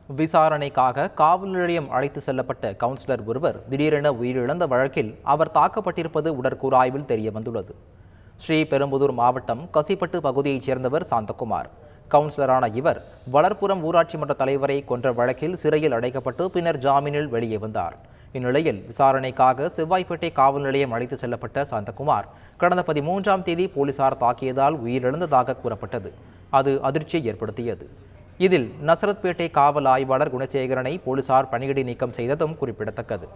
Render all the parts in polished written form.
விசாரணைக்காக காவல் நிலையம் அழைத்து செல்லப்பட்ட கவுன்சிலர் ஒருவர் திடீரென உயிரிழந்த வழக்கில் அவர் தாக்கப்பட்டிருப்பது உடற்கூறாய்வில் தெரியவந்துள்ளது. ஸ்ரீபெரும்புதூர் மாவட்டம் கசிப்பட்டு பகுதியைச் சேர்ந்தவர் சாந்தகுமார். கவுன்சிலரான இவர் வளர்ப்புறம் ஊராட்சி மன்ற தலைவரை கொன்ற வழக்கில் சிறையில் அடைக்கப்பட்டு பின்னர் ஜாமீனில் வெளியே வந்தார். இந்நிலையில் விசாரணைக்காக செவ்வாய்ப்பேட்டை காவல் நிலையம் அழைத்து செல்லப்பட்ட சாந்தகுமார் கடந்த 13ஆம் தேதி போலீசார் தாக்கியதால் உயிரிழந்ததாக கூறப்பட்டது. அது அதிர்ச்சியை ஏற்படுத்தியது. இதில் நசரத்பேட்டை காவல் ஆய்வாளர் குணசேகரனை போலீசார் பணியிடை நீக்கம் செய்ததும் குறிப்பிடத்தக்கது.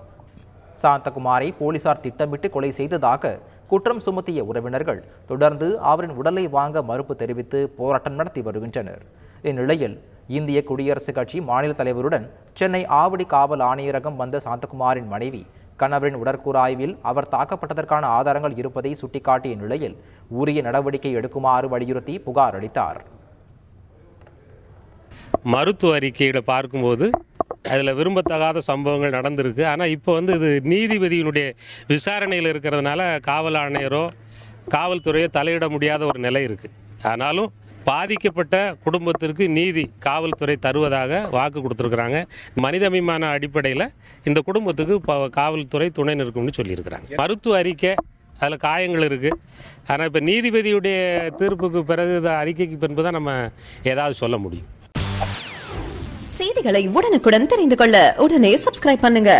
சாந்தகுமாரை போலீசார் திட்டமிட்டு கொலை செய்ததாக குற்றம் சுமத்திய உறவினர்கள் தொடர்ந்து அவரின் உடலை வாங்க மறுப்பு தெரிவித்து போராட்டம் நடத்தி வருகின்றனர். இந்நிலையில் இந்திய குடியரசுக் கட்சி மாநில தலைவருடன் சென்னை ஆவடி காவல் ஆணையரகம் வந்த சாந்தகுமாரின் மனைவி கணவரின் உடற்கூறாய்வில் அவர் தாக்கப்பட்டதற்கான ஆதாரங்கள் இருப்பதை சுட்டிக்காட்டிய நிலையில் உரிய நடவடிக்கை எடுக்குமாறு வலியுறுத்தி புகார் அளித்தார். மருத்துவ அறிக்கையில் பார்க்கும்போது அதில் விரும்பத்தகாத சம்பவங்கள் நடந்திருக்கு. ஆனால் இப்போ இது நீதிபதியினுடைய விசாரணையில் இருக்கிறதுனால காவல் ஆணையரோ காவல்துறையோ தலையிட முடியாத ஒரு நிலை இருக்குது. ஆனாலும் பாதிக்கப்பட்ட குடும்பத்திற்கு நீதி காவல்துறை தருவதாக வாக்கு கொடுத்துருக்குறாங்க. மனிதாபிமான அடிப்படையில் இந்த குடும்பத்துக்கு காவல்துறை துணை நிற்கும்னு சொல்லியிருக்கிறாங்க. மருத்துவ அறிக்கை அதில் காயங்கள் இருக்குது. ஆனால் இப்போ நீதிபதியுடைய தீர்ப்புக்கு பிறகு அறிக்கைக்கு பின்பு தான் நம்ம ஏதாவது சொல்ல முடியும். செய்திகளை உடனுக்குடன் தெரிந்து கொள்ள உடனே சப்ஸ்கிரைப் பண்ணுங்க.